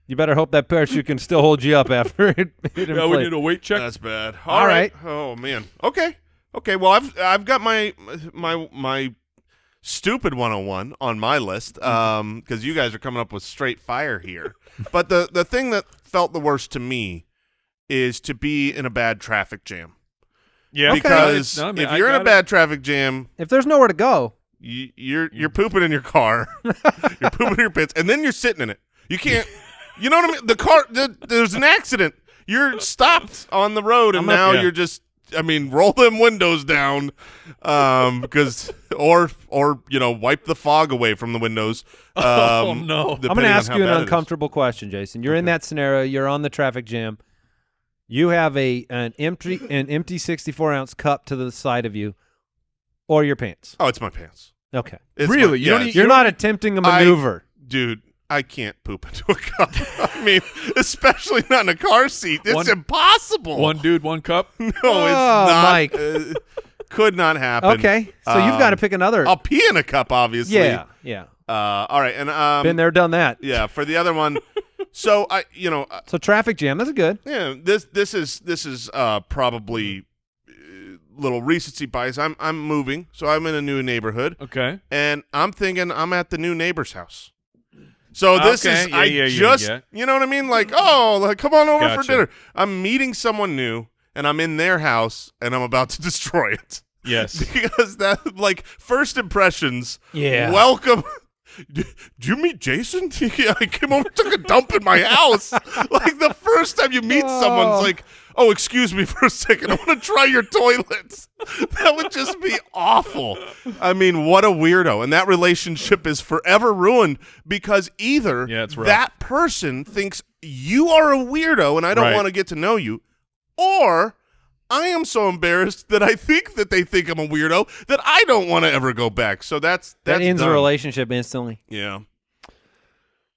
You better hope that parachute can still hold you up after it Yeah, we inflates. need a weight check. That's bad. All right. Oh, man. Okay. Well, I've got my stupid 101 on my list because you guys are coming up with straight fire here. But the thing that felt the worst to me is to be in a bad traffic jam. Yeah, Because No, I mean, if I you're in a got it. bad traffic jam, If there's nowhere to go, you're pooping in your car, you're pooping in your pants, and then you're sitting in it. You can't. You know what I mean? The car. There's an accident. You're stopped on the road, and now yeah. you're just. I mean, roll them windows down, because or wipe the fog away from the windows. Oh, no. I'm going to ask you an uncomfortable question, Jason. You're in that scenario. You're on the traffic jam. You have an empty 64-ounce cup to the side of you, or your pants. Oh, it's my pants. Okay. It's Really? my- You don't yeah, eat- You're not attempting a maneuver. dude. I can't poop into a cup. I mean, especially not in a car seat. It's impossible. One dude, one cup. No, it's Oh, not. Mike. Could not happen. Okay. So you've got to pick another. I'll pee in a cup, obviously. Yeah. All right, and Been there, done that. yeah, for the other one. So So traffic jam, that's good. yeah, this is probably little recency bias. I'm moving, so I'm in a new neighborhood, Okay. and I'm thinking I'm at the new neighbor's house. So this Okay, is yeah. you know what I mean? Like, come on over for Gotcha. dinner. I'm meeting someone new, and I'm in their house, and I'm about to destroy it. Yes. Because that, like, first impressions. Yeah. Welcome. Did you meet Jason? Yeah, I came over, took a dump in my house. Like, the first time you meet someone's like, oh, excuse me for a second. I want to try your toilets. That would just be awful. I mean, what a weirdo. And that relationship is forever ruined because either Yeah, it's rough. that person thinks you are a weirdo and I don't Right. want to get to know you, or I am so embarrassed that I think that they think I'm a weirdo that I don't want to ever go back. So that's That ends done. the relationship instantly. Yeah.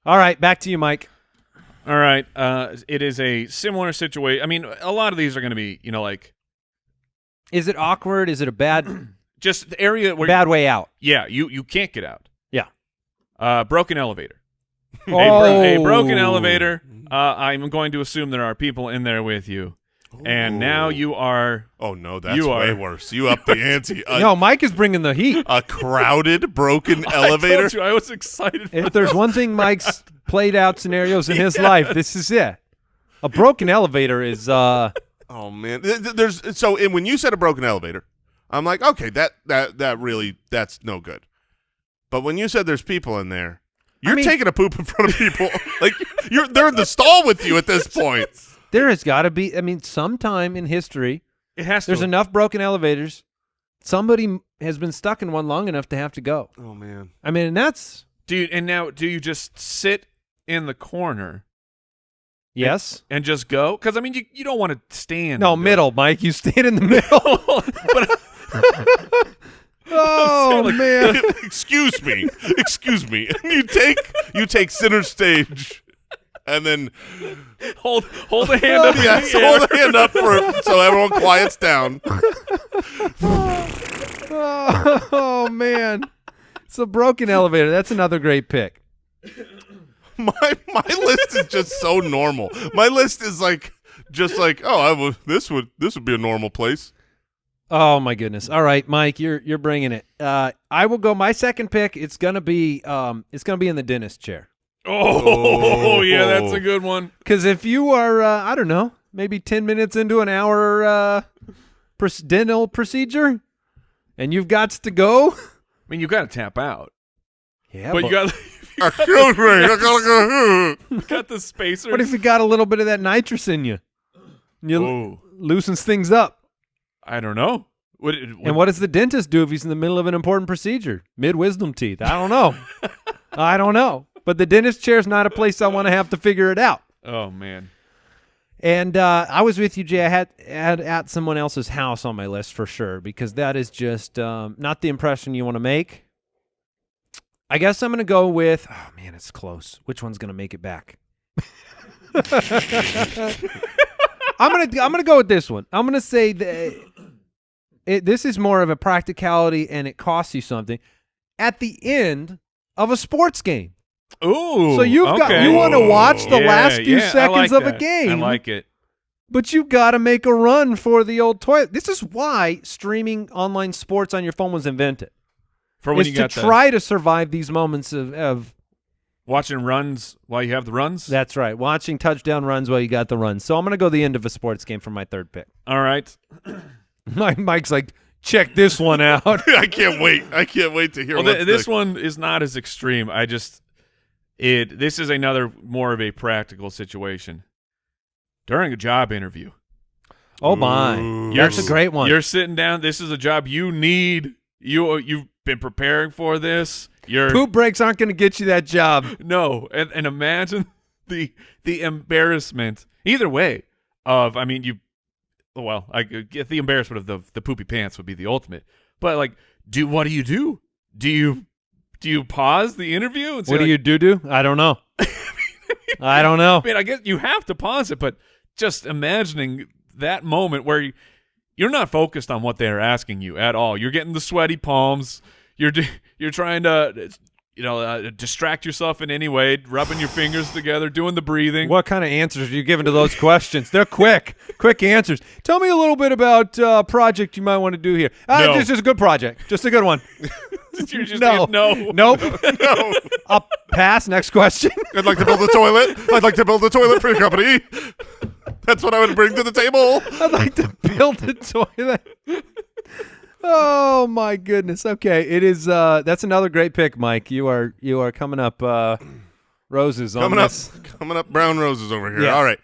All right, back to you, Mike. All right. It is a similar situation. I mean, a lot of these are going to be, like Is it awkward? Is it a bad just the area where bad way out? Yeah, you can't get out. Yeah. Broken elevator. Oh. A broken elevator. I'm going to assume there are people in there with you, and now you are. Oh no, that's way worse. You up the ante. No, Mike is bringing the heat. A crowded, broken elevator. I told you, I was excited. If there's one thing Mike's played out scenarios in his life, this is it. A broken elevator is. Oh man, when you said a broken elevator, I'm like, okay, that really that's no good. But when you said there's people in there, you're taking a poop in front of people. Like they're in the stall with you at this point. There has got to be. I mean, sometime in history, there's enough broken elevators. Somebody has been stuck in one long enough to have to go. Oh man. I mean, and that's. Do you just sit in the corner? Yes. And just go? Because, I mean, you don't want to stand. No, middle, Mike. You stand in the middle. Oh, man. Excuse me. You take center stage and then hold a hand up. Yes, hold a hand up so everyone quiets down. Oh, man. It's a broken elevator. That's another great pick. My list is just so normal. My list is this would be a normal place. Oh my goodness! All right, Mike, you're bringing it. I will go. My second pick. It's gonna be in the dentist chair. Oh yeah, that's a good one. Because if you are, I don't know, maybe 10 minutes into an hour dental procedure, and you've got to go. I mean, you got to tap out. Yeah, but you got. Excuse me, I gotta go. Got the spacers. What if you got a little bit of that nitrous in you? Loosens things up. I don't know. And what does the dentist do if he's in the middle of an important procedure? Mid-wisdom teeth. I don't know. I don't know. But the dentist chair is not a place I want to have to figure it out. Oh, man. And I was with you, Jay. I had at someone else's house on my list for sure because that is just not the impression you want to make. I guess I'm going to go with, oh, man, it's close. Which one's going to make it back? I'm gonna go with this one. I'm going to say that this is more of a practicality and it costs you something at the end of a sports game. Ooh. So you want to watch the last few seconds of a game. I like it. But you've got to make a run for the old toilet. This is why streaming online sports on your phone was invented. For when you try to survive these moments of watching runs while you have the runs? That's right. Watching touchdown runs while you got the runs. So I'm going to go the end of a sports game for my third pick. All right. Mike's like, check this one out. I can't wait. I can't wait to hear this one is not as extreme. This is another more of a practical situation. During a job interview. Oh, my. That's a great one. You're sitting down. This is a job you need. You've been preparing for this. Poop breaks aren't going to get you that job. No, and imagine the embarrassment. Either way, I get the embarrassment of the poopy pants would be the ultimate. But what do you do? Do you pause the interview and say, what do you do? I don't know. I don't know. I mean, I guess you have to pause it, but just imagining that moment where you're not focused on what they're asking you at all. You're getting the sweaty palms. You're trying to, distract yourself in any way, rubbing your fingers together, doing the breathing. What kind of answers are you giving to those questions? They're quick answers. Tell me a little bit about a project you might want to do here. No. Just a good project, just a good one. No. Nope. No. I'll pass. Next question. I'd like to build a toilet. I'd like to build a toilet for your company. That's what I would bring to the table. I'd like to build a toilet. Oh my goodness. Okay, it is. That's another great pick, Mike. You are coming up. Roses on this. Coming up. Brown roses over here. Yeah. All right.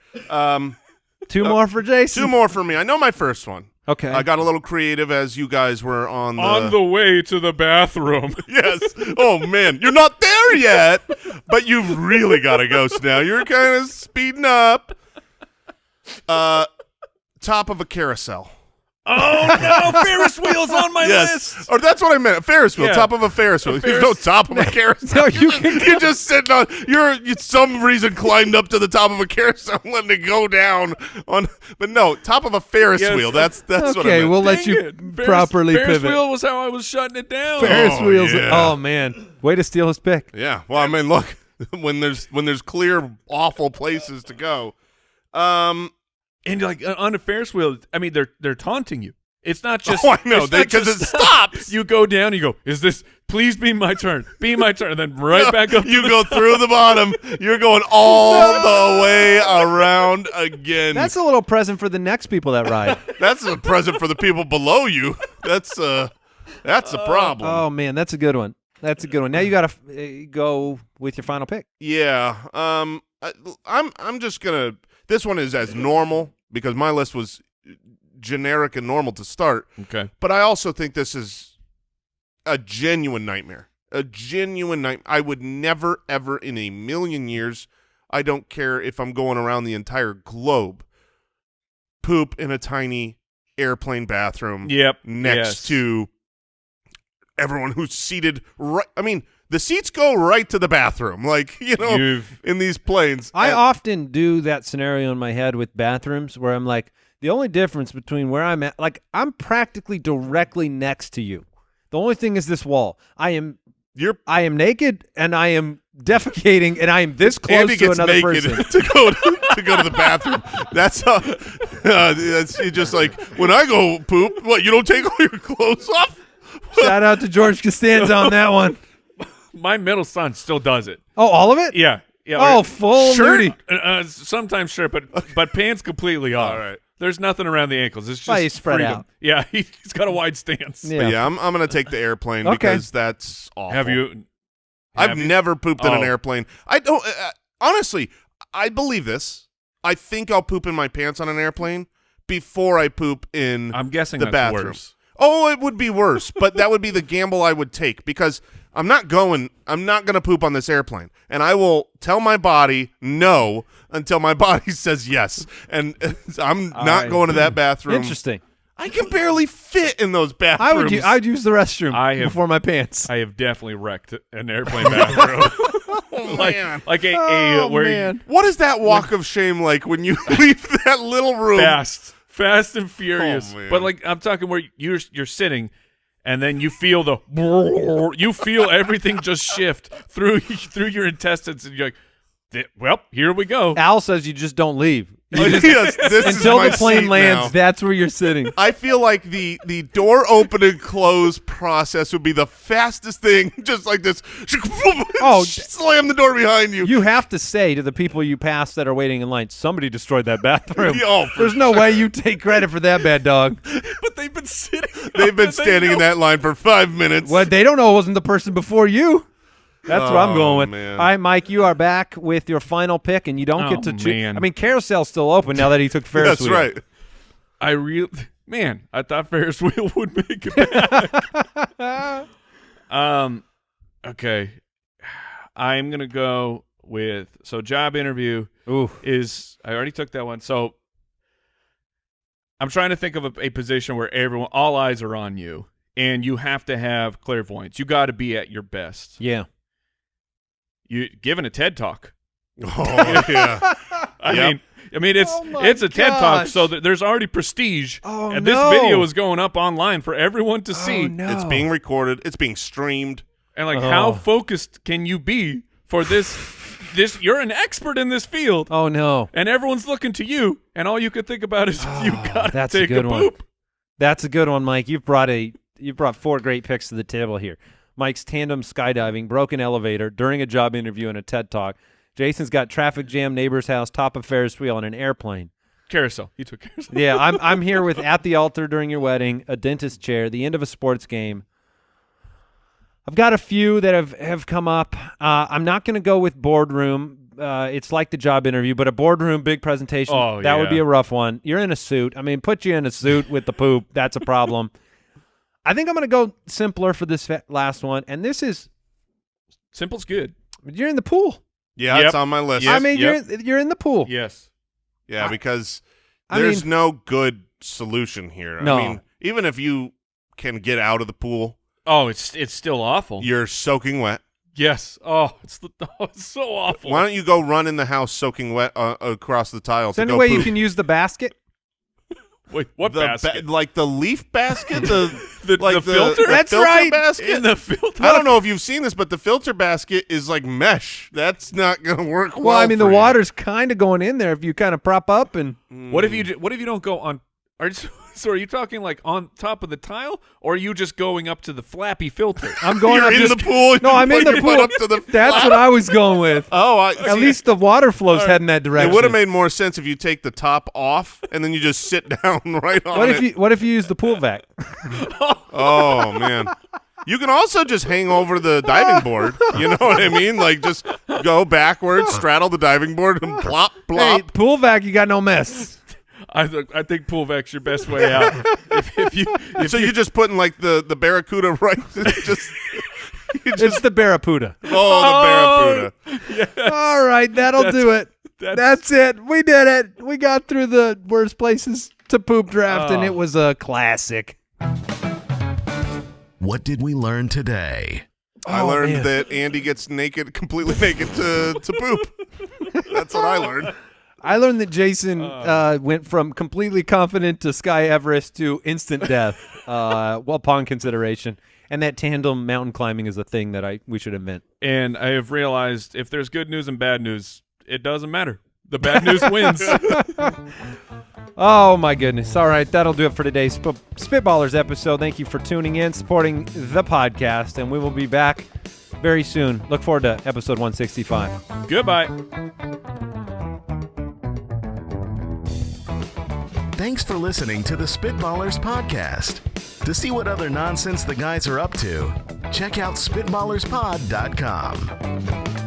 Two more for Jason. Two more for me. I know my first one. Okay. I got a little creative as you guys were on the way to the bathroom. Yes. Oh man, you're not there yet, but you've really got to go now. You're kind of speeding up. Top of a carousel. Oh no, Ferris wheel's on my list. Or that's what I meant. A Ferris wheel, Yeah. top of a Ferris wheel. There's no top of a carousel. No, you can You're just sitting on. You some reason climbed up to the top of a carousel, and letting it go down on. But no, top of a Ferris Yes. wheel. That's what I Okay, meant. we'll let Dang you it. properly Ferris pivot. wheel was how I was shutting it down. Ferris Oh, wheels. yeah. Oh man, way to steal his pick. Yeah. Well, I mean, look, when there's clear awful places to go. And like on a Ferris wheel, I mean, they're taunting you. It's not just. Oh, I know, it's not because just it stops. You go down. You go. Is this? Please be my turn. Be my turn. And then right back up. You to go the through the bottom. You're going all the way around again. That's a little present for the next people that ride. That's a present for the people below you. That's a problem. Oh man, that's a good one. That's a good one. Now you got to go with your final pick. Yeah. I'm just gonna. This one is as normal because my list was generic and normal to start. Okay. But I also think this is a genuine nightmare. A genuine nightmare. I would never, ever in a million years, I don't care if I'm going around the entire globe, poop in a tiny airplane bathroom Yep. next to everyone who's seated right. I mean, the seats go right to the bathroom, like, in these planes. I often do that scenario in my head with bathrooms where I'm like, the only difference between where I'm at, like I'm practically directly next to you. The only thing is this wall. I am naked and I am defecating and I am this close Andy to gets another naked person. to go to the bathroom. That's how. That's just like when I go poop. What, you don't take all your clothes off? Shout out to George Costanza on that one. My middle son still does it. Oh, all of it? Yeah. Yeah. Oh, or- full shirt, nudie. Sometimes shirt, but pants completely off. All right. There's nothing around the ankles. It's just Well, he's spread freedom. out. Yeah, he's got a wide stance. Yeah. But yeah, I'm going to take the airplane Okay. because that's awful. Have you? I've never pooped in an Oh. airplane. I don't. Honestly, I believe this. I think I'll poop in my pants on an airplane before I poop in I'm guessing the that's bathroom. worse. Oh, it would be worse, but that would be the gamble I would take because I'm not going to poop on this airplane, and I will tell my body no until my body says yes, and I'm not going to that bathroom. Interesting. I can barely fit in those bathrooms. I'd use the restroom before my pants. I have definitely wrecked an airplane bathroom. Man. like a Oh, where man. What is that walk of shame like when you leave that little room? fast and furious. Oh, man. But like I'm talking where you're sitting, and then you feel everything just shift through your intestines, and you're like, well, here we go. Al says you just don't leave. Yes, this is Until my the plane seat lands, now. that's where you're sitting. I feel like the door open and close process would be the fastest thing, just like this. Oh, slam the door behind you. You have to say to the people you pass that are waiting in line, somebody destroyed that bathroom. Oh, for There's no way you take credit for that, bad dog. But they've been sitting. They've been standing in that line for 5 minutes. Well, they don't know it wasn't the person before you. That's what I'm going with. man. All right, Mike, you are back with your final pick, and you don't get to choose. man. I mean, Carousel's still open now that he took Ferris That's wheel. right. I thought Ferris wheel would make it back. Okay. I'm gonna go with job interview Ooh. is I already took that one. So I'm trying to think of a position where all eyes are on you, and you have to have clairvoyance. You got to be at your best. Yeah. You giving a TED talk. Oh, yeah. I mean, it's Oh my it's a TED talk, gosh. so there's already prestige. Oh, and no. this video is going up online for everyone to see. Oh, no. It's being recorded. It's being streamed. And like, Oh. how focused can you be for this? You're an expert in this field, Oh, no. and everyone's looking to you, and all you can think about is you gotta that's a take good a one. poop. That's a good one, Mike. You brought 4 great picks to the table here. Mike's tandem skydiving, broken elevator, during a job interview and a TED Talk. Jason's got traffic jam, neighbor's house, top of Ferris wheel, and an airplane. Carousel. He took carousel. Yeah, I'm here with at the altar during your wedding, a dentist chair, the end of a sports game. I've got a few that have come up. I'm not going to go with boardroom. It's like the job interview, but a boardroom, big presentation, Oh, that would yeah. be a rough one. You're in a suit. I mean, put you in a suit with the poop. That's a problem. I think I'm going to go simpler for this last one, and this is Simple's good. you're in the pool. Yeah, Yep. it's on my list. Yes. I mean, Yep. you're in the pool. Yes. Yeah, because I there's mean- no good solution here. No. I mean, even if you can get out of the pool, Oh, it's still awful. you're soaking wet. Yes. Oh, it's so awful. Why don't you go run in the house soaking wet across the tile? Is there to any go way poop? you can use the basket? Wait, what basket? Like the leaf basket, the filter? That's filter right. basket. In the filter. I don't know if you've seen this, but the filter basket is like mesh. That's not going to work well. Well, I mean, the for you. water's kind of going in there if you kind of prop up and. What if you don't go on? So are you talking like on top of the tile, or are you just going up to the flappy filter? I'm going You're up in just, the pool. No, I'm in put the your butt pool. Up to the That's flap. what I was going with. Oh, At least the water flow's heading that direction. It would have made more sense if you take the top off and then you just sit down right on What it. if you use the pool vac? Oh man. You can also just hang over the diving board. You know what I mean? Like just go backwards, straddle the diving board, and plop, plop. Hey, pool vac, you got no mess. I think pool vac's your best way out. So you're just putting like the barracuda right. It's the Barracuda. The barracuda. All right, that'll do it. That's it. We did it. We got through the worst places to poop draft, and it was a classic. What did we learn today? I learned that Andy gets naked, completely naked to poop. That's what I learned. I learned that Jason went from completely confident to Sky Everest to instant death upon consideration, and that tandem mountain climbing is a thing that we should invent. And I have realized if there's good news and bad news, it doesn't matter. The bad news wins. Oh, my goodness. All right, that'll do it for today's Spitballers episode. Thank you for tuning in, supporting the podcast, and we will be back very soon. Look forward to episode 165. Goodbye. Thanks for listening to the Spitballers podcast. To see what other nonsense the guys are up to, check out SpitballersPod.com.